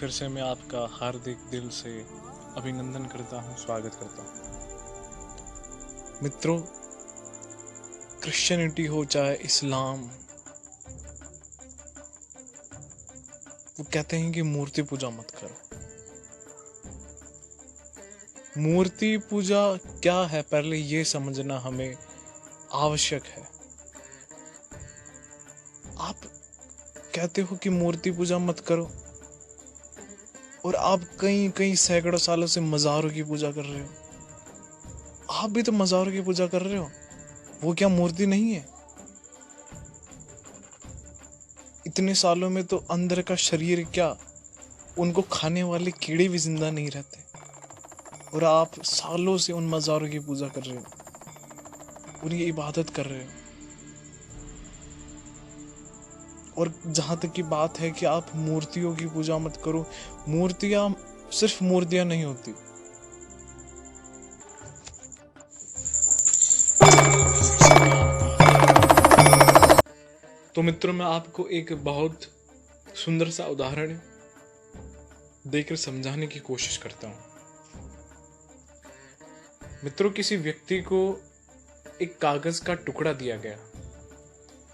फिर से मैं आपका हार्दिक दिल से अभिनंदन करता हूँ, स्वागत करता हूँ। मित्रों, क्रिश्चियनिटी हो चाहे इस्लाम, वो कहते हैं कि मूर्ति पूजा मत करो। मूर्ति पूजा क्या है, पहले ये समझना हमें आवश्यक है। आप कहते हो कि मूर्ति पूजा मत करो, और आप कई कई सैकड़ों सालों से मज़ारों की पूजा कर रहे हो। आप भी तो मज़ारों की पूजा कर रहे हो, वो क्या मूर्ति नहीं है? इतने सालों में तो अंदर का शरीर क्या, उनको खाने वाले कीड़े भी जिंदा नहीं रहते, और आप सालों से उन मज़ारों की पूजा कर रहे हो, उनकी इबादत कर रहे हो। और जहाँ तक की बात है कि आप मूर्तियों की पूजा मत करो, मूर्तियाँ सिर्फ मूर्तियाँ नहीं होती। तो मित्रों, मैं आपको एक बहुत सुंदर सा उदाहरण देकर समझाने की कोशिश करता हूँ। मित्रों, किसी व्यक्ति को एक कागज का टुकड़ा दिया गया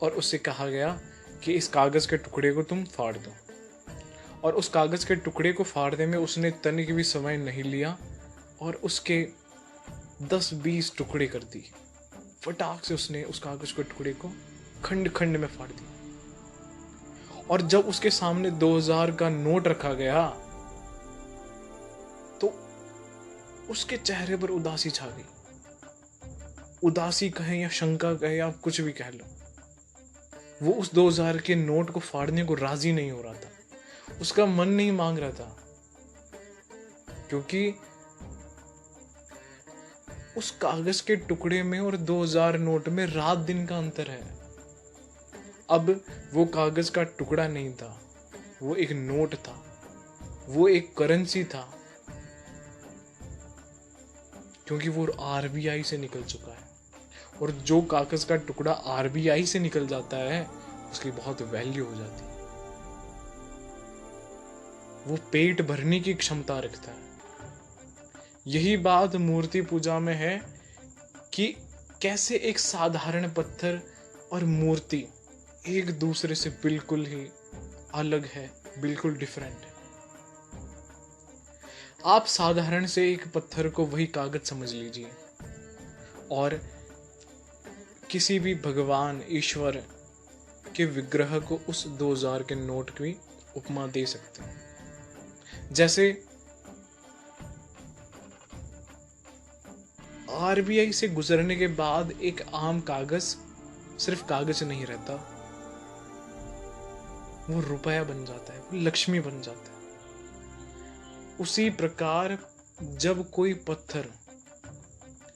और उससे कहा गया कि इस कागज के टुकड़े को तुम फाड़ दो। और उस कागज के टुकड़े को फाड़ने में उसने तनिक भी समय नहीं लिया और उसके 10-20 टुकड़े कर दिए। फटाक से उसने उस कागज के टुकड़े को खंड खंड में फाड़ दिया। और जब उसके सामने 2000 का नोट रखा गया तो उसके चेहरे पर उदासी छा गई। उदासी कहें या शंका कहें या कुछ भी कह लो, वो उस 2000 के नोट को फाड़ने को राजी नहीं हो रहा था। उसका मन नहीं मांग रहा था, क्योंकि उस कागज के टुकड़े में और 2000 नोट में रात दिन का अंतर है। अब वो कागज का टुकड़ा नहीं था, वो एक नोट था, वो एक करेंसी था, क्योंकि वो आरबीआई से निकल चुका है। और जो कागज का टुकड़ा आरबीआई से निकल जाता है, उसकी बहुत वैल्यू हो जाती है। वो पेट भरने की क्षमता रखता है। यही बात मूर्ति पूजा में है कि कैसे एक साधारण पत्थर और मूर्ति एक दूसरे से बिल्कुल ही अलग है, बिल्कुल डिफरेंट है। आप साधारण से एक पत्थर को वही कागज समझ लीजिए और किसी भी भगवान ईश्वर के विग्रह को उस 2000 के नोट की उपमा दे सकते हैं। जैसे आरबीआई से गुजरने के बाद एक आम कागज सिर्फ कागज नहीं रहता, वो रुपया बन जाता है, वो लक्ष्मी बन जाता है। उसी प्रकार जब कोई पत्थर,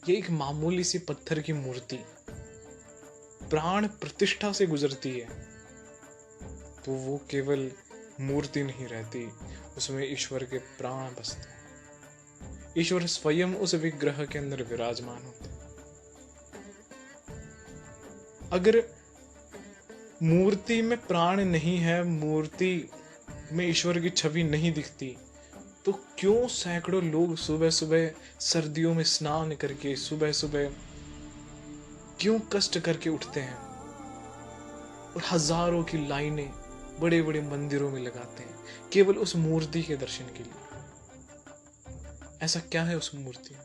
ये एक मामूली सी पत्थर की मूर्ति प्राण प्रतिष्ठा से गुजरती है, तो वो केवल मूर्ति नहीं रहती, उसमें ईश्वर के प्राण बसते हैं। ईश्वर स्वयं उस विग्रह के अंदर विराजमान होते हैं। अगर मूर्ति में प्राण नहीं है, मूर्ति में ईश्वर की छवि नहीं दिखती, तो क्यों सैकड़ों लोग सुबह सुबह सर्दियों में स्नान करके सुबह सुबह क्यों कष्ट करके उठते हैं और हजारों की लाइनें बड़े बड़े मंदिरों में लगाते हैं केवल उस मूर्ति के दर्शन के लिए? ऐसा क्या है उस मूर्ति में?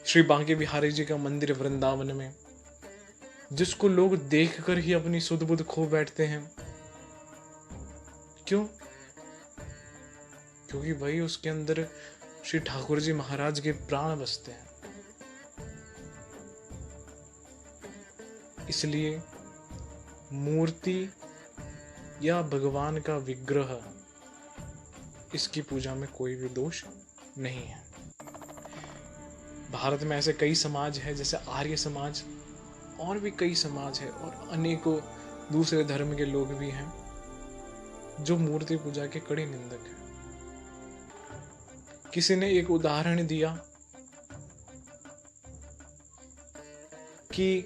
श्री बांके बिहारी जी का मंदिर वृंदावन में, जिसको लोग देखकर ही अपनी सुध बुध खो बैठते हैं। क्यों? क्योंकि भाई उसके अंदर श्री ठाकुर जी महाराज के प्राण बसते हैं। इसलिए मूर्ति या भगवान का विग्रह, इसकी पूजा में कोई भी दोष नहीं है। भारत में ऐसे कई समाज है, जैसे आर्य समाज, और भी कई समाज है, और अनेकों दूसरे धर्म के लोग भी हैं जो मूर्ति पूजा के कड़े निंदक हैं। किसी ने एक उदाहरण दिया कि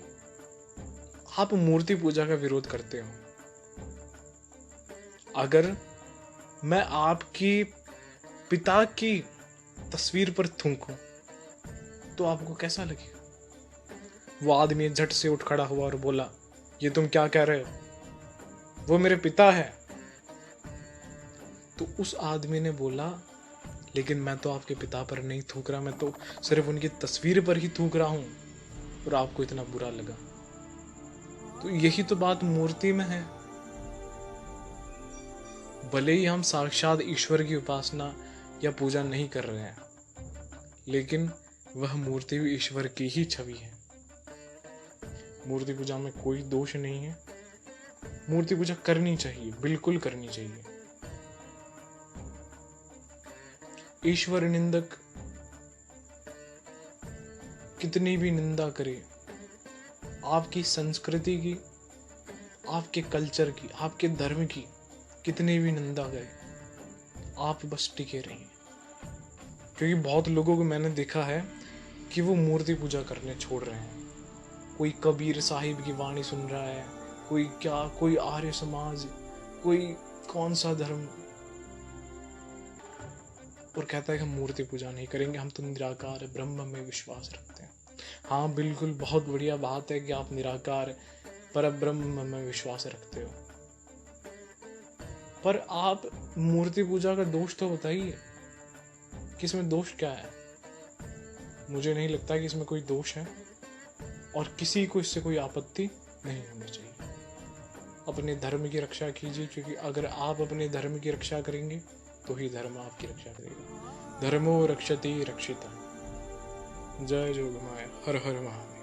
आप मूर्ति पूजा का विरोध करते हो, अगर मैं आपकी पिता की तस्वीर पर थूकूं तो आपको कैसा लगेगा? वो आदमी झट से उठ खड़ा हुआ और बोला, ये तुम क्या कह रहे हो? वो मेरे पिता है। तो उस आदमी ने बोला, लेकिन मैं तो आपके पिता पर नहीं थूक रहा, मैं तो सिर्फ उनकी तस्वीर पर ही थूक रहा हूं, और आपको इतना बुरा लगा। तो यही तो बात मूर्ति में है। भले ही हम साक्षात ईश्वर की उपासना या पूजा नहीं कर रहे हैं, लेकिन वह मूर्ति भी ईश्वर की ही छवि है। मूर्ति पूजा में कोई दोष नहीं है। मूर्ति पूजा करनी चाहिए, बिल्कुल करनी चाहिए। ईश्वर निंदक कितनी भी निंदा करे, आपकी संस्कृति की, आपके कल्चर की, आपके धर्म की कितनी भी निंदा करे, आप बस टिके रहिए। क्योंकि बहुत लोगों को मैंने देखा है कि वो मूर्ति पूजा करने छोड़ रहे हैं। कोई कबीर साहिब की वाणी सुन रहा है, कोई क्या, कोई आर्य समाज, कोई कौन सा धर्म, और कहता है कि हम मूर्ति पूजा नहीं करेंगे, हम तो निराकार ब्रह्म में विश्वास रखते हैं। हाँ, बिल्कुल, बहुत बढ़िया बात है कि आप निराकार पर ब्रह्म में विश्वास रखते हो, पर आप मूर्ति पूजा का दोष तो बताइए कि इसमें दोष क्या है? मुझे नहीं लगता कि इसमें कोई दोष है, और किसी को इससे कोई आपत्ति नहीं होनी चाहिए। अपने धर्म की रक्षा कीजिए, क्योंकि अगर आप अपने धर्म की रक्षा करेंगे तो ही धर्म आपकी रक्षा करेगा। धर्मो रक्षति रक्षिता। जय जोगमाया। हर हर महादेव।